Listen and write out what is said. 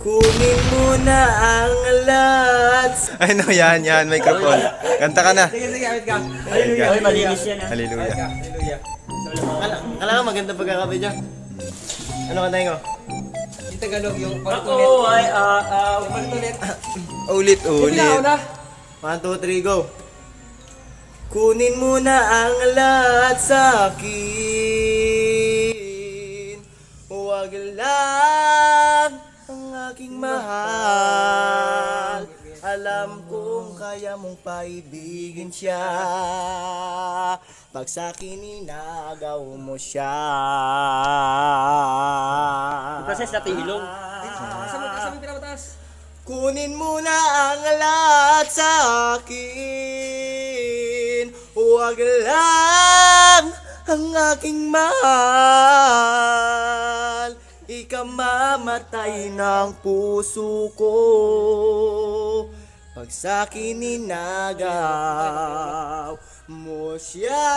Kunin mo na ang lahat. Ano yan, microphone. Kanta ka na. Sige, wait ka. Hallelujah. Ay, malinis yan ha. Hallelujah. Hallelujah. Kailangan maganda pagkakabidyo. Ano kantahin ko? Yung Tagalog, yung Ako palutulit. ay aaw. Palutulit. Ulit. 1, 2, 3, go. Kunin mo na ang lahat sa akin. Huwag lang ang aking mahal. Alam kong kaya mong paibigin siya. Pag sa akin inagaw mo siya. Process natin ilong. Kasama pinamataas. Kunin mo na ang lahat sa akin. Huwag lang ang aking mahal. Ikamamatay ng puso ko. Pag sa'kin inagaw mo siya.